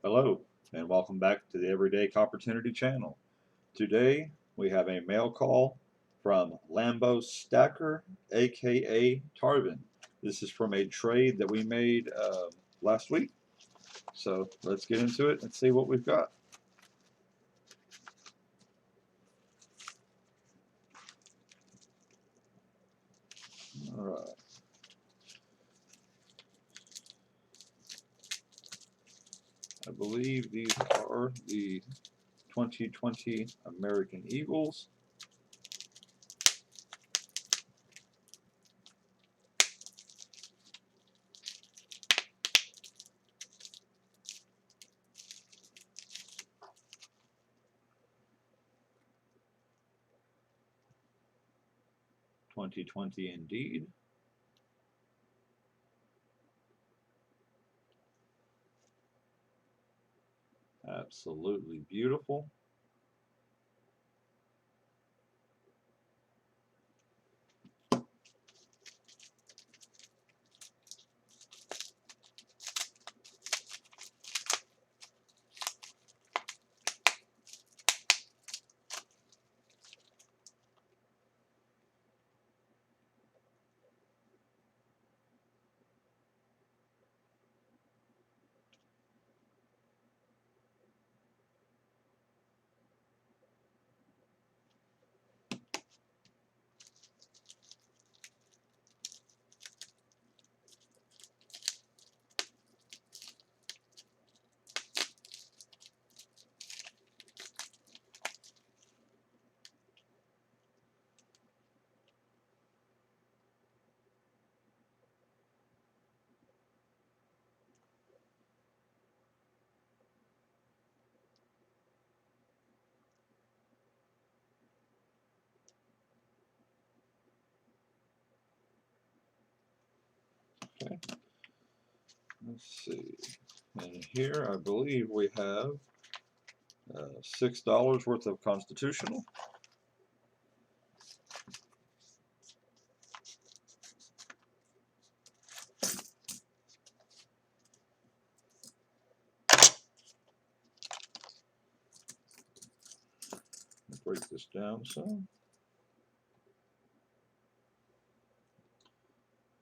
Hello, and welcome back to the Everyday Opportunity channel. Today, we have a mail call from Lambo Stacker, aka Tarvin. This is from a trade that we made last week. So let's get into it and see what we've got. All right. I believe these are the 2020 American Eagles. (2020) indeed. Absolutely beautiful. Okay. Let's see. And here I believe we have $6 worth of constitutional. Break this down some.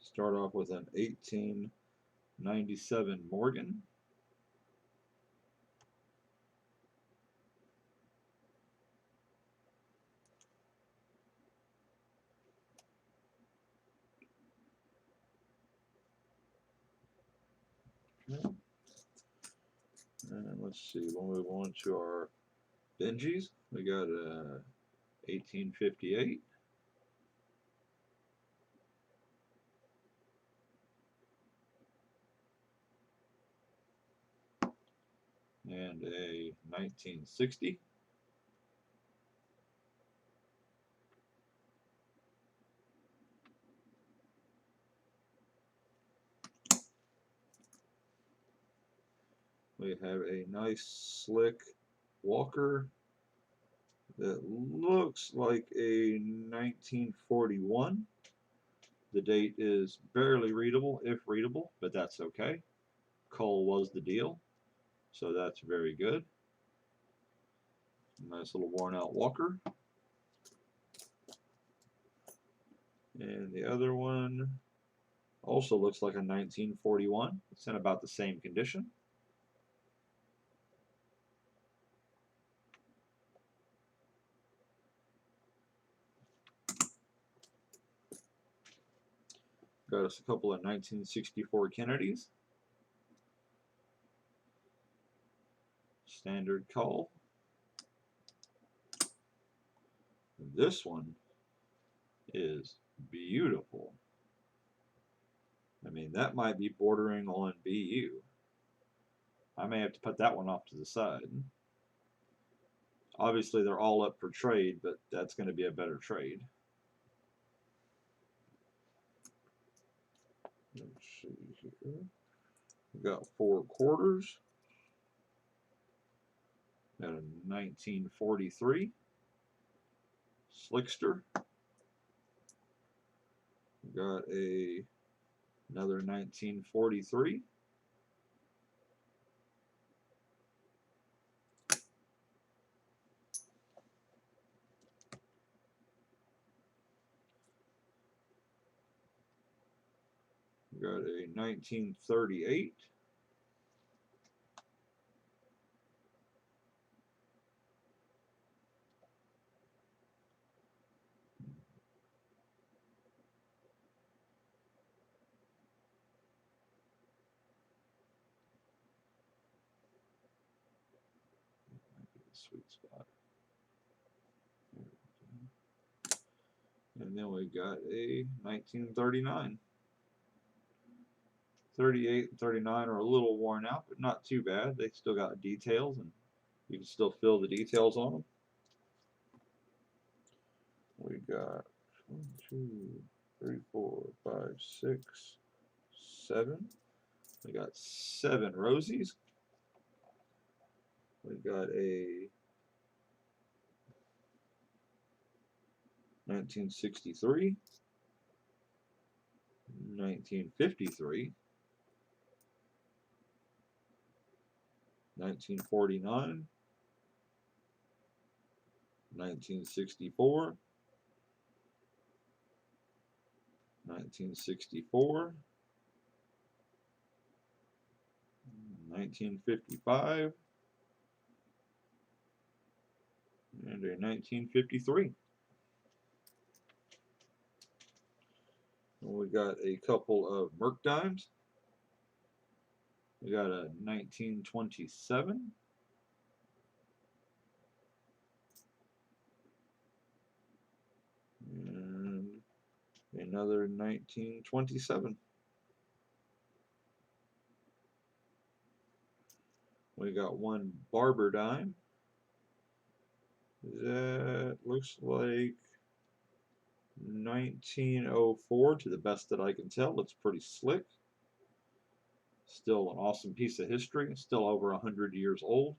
Start off with an 1897 Morgan. Okay. And let's see, we'll move on to our Benjis. We got a 1858. And a 1960. We have a nice slick Walker that looks like a 1941. The date is barely readable, if readable, but that's okay. Coal was the deal, so that's very good. Nice little worn out Walker. And the other one also looks like a 1941. It's in about the same condition. Got us a couple of 1964 Kennedys. Standard call. This one is beautiful. I mean, that might be bordering on BU. I may have to put that one off to the side. Obviously, they're all up for trade, but that's going to be a better trade. Let's see here. We got 4 quarters. Got a 1943 Slickster. We got another 1943. got a 1938. Sweet spot. And then we got a 1939. 38 and 39 are a little worn out, but not too bad. They still got details, and you can still fill the details on them. We got 1, 2, 3, 4, 5, 6, 7. We got 7 rosies. We got a 1963, 1953, 1949, 1964, 1964, 1955, and a 1953. And we got a couple of Merc dimes. We got a 1927. And another 1927. We got one barber dime. That looks like 1904 to the best that I can tell. It's pretty slick. Still an awesome piece of history. Still over 100 years old.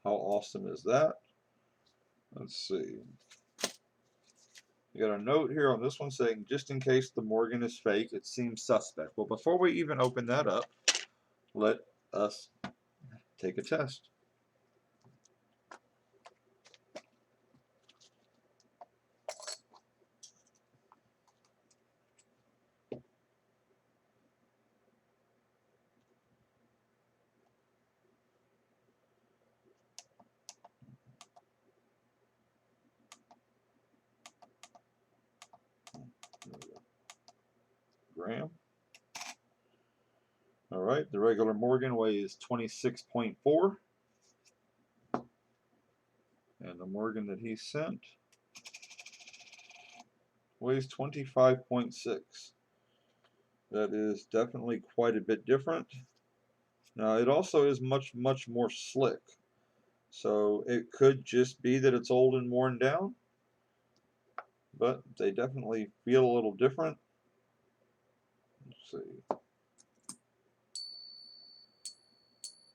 How awesome is that? Let's see. You got a note here on this one saying, just in case the Morgan is fake, it seems suspect. Well, before we even open that up, let us take a test. Gram. All right, the regular Morgan weighs 26.4. And the Morgan that he sent weighs 25.6. That is definitely quite a bit different. Now, it also is much, much more slick. So it could just be that it's old and worn down, but they definitely feel a little different. Let's see.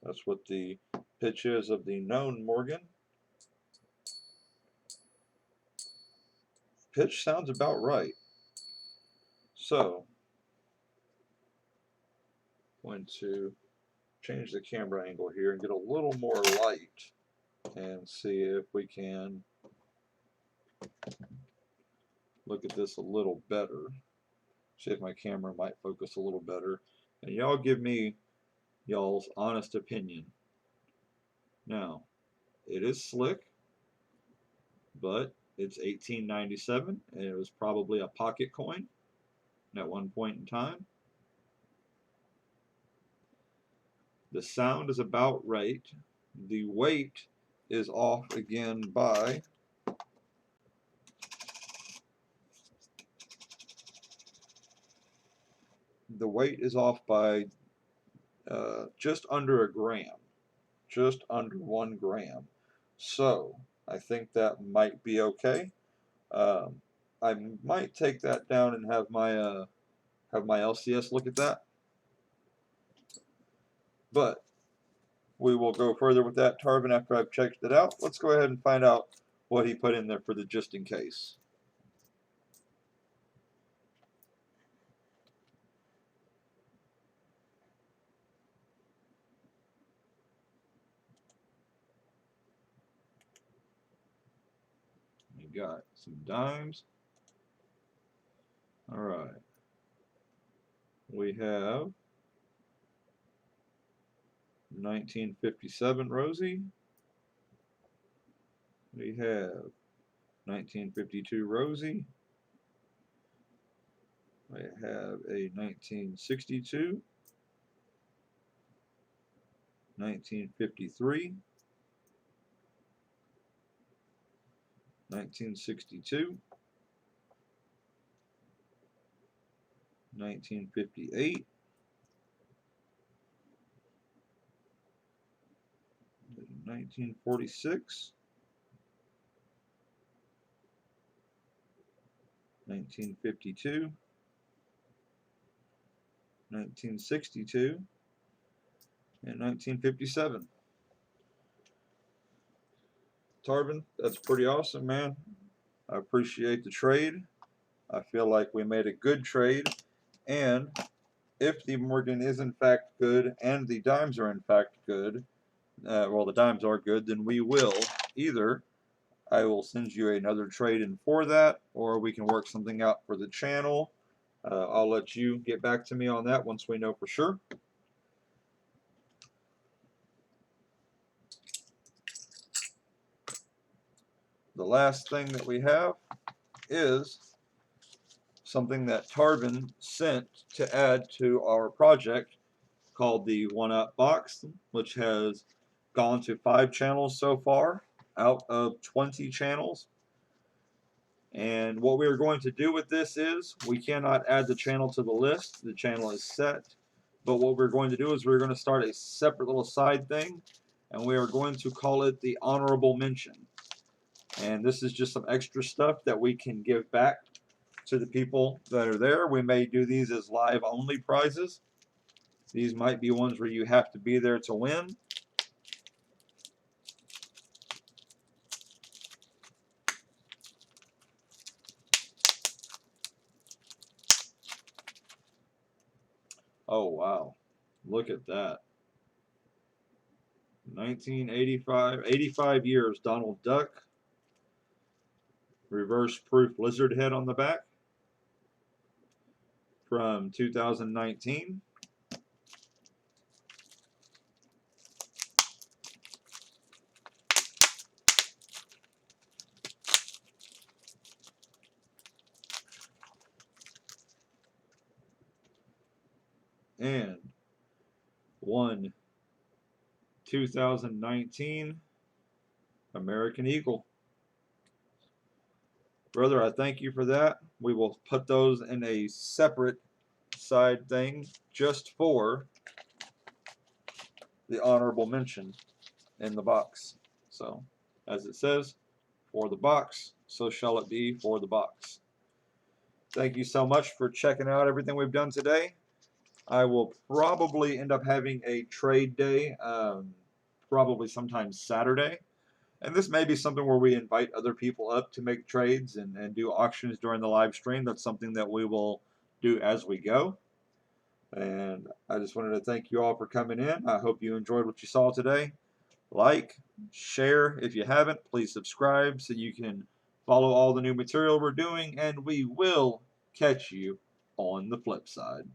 That's what the pitch is of the known Morgan. Pitch sounds about right. So, I'm going to change the camera angle here and get a little more light and see if we can look at this a little better. See if my camera might focus a little better. And y'all give me y'all's honest opinion. Now, it is slick, but it's 1897 and it was probably a pocket coin at one point in time. The sound is about right. The weight is off again by just under a gram, just under 1 gram. So I think that might be okay. I might take that down and have my LCS look at that. But we will go further with that, Tarvin, after I've checked it out. Let's go ahead and find out what he put in there for the just in case. We got some dimes. All right. We have 1957 Rosie. We have 1952 Rosie. I have a 1962, 1953, 1962, 1958, 1946, 1952, 1962, and 1957. Tarvin, that's pretty awesome, man. I appreciate the trade. I feel like we made a good trade, and if the Morgan is in fact good and the dimes are in fact good, well, the dimes are good, then we will either I will send you another trade in for that, or we can work something out for the channel. I'll let you get back to me on that once we know for sure. The last thing that we have is something that Tarvin sent to add to our project called the 1-Up box, which has gone to 5 channels so far out of 20 channels. And what we are going to do with this is we cannot add the channel to the list. The channel is set. But what we're going to do is we're going to start a separate little side thing, and we are going to call it the honorable mention. And this is just some extra stuff that we can give back to the people that are there. We may do these as live only prizes. These might be ones where you have to be there to win. Oh, wow. Look at that. 1985, 85 years, Donald Duck. Reverse proof lizard head on the back from 2019. And one 2019 American Eagle. Brother, I thank you for that. We will put those in a separate side thing just for the honorable mention in the box. So, as it says, for the box, so shall it be for the box. Thank you so much for checking out everything we've done today. I will probably end up having a trade day, probably sometime Saturday. And this may be something where we invite other people up to make trades and do auctions during the live stream. That's something that we will do as we go. And I just wanted to thank you all for coming in. I hope you enjoyed what you saw today. Like, share. If you haven't, please subscribe so you can follow all the new material we're doing. And we will catch you on the flip side.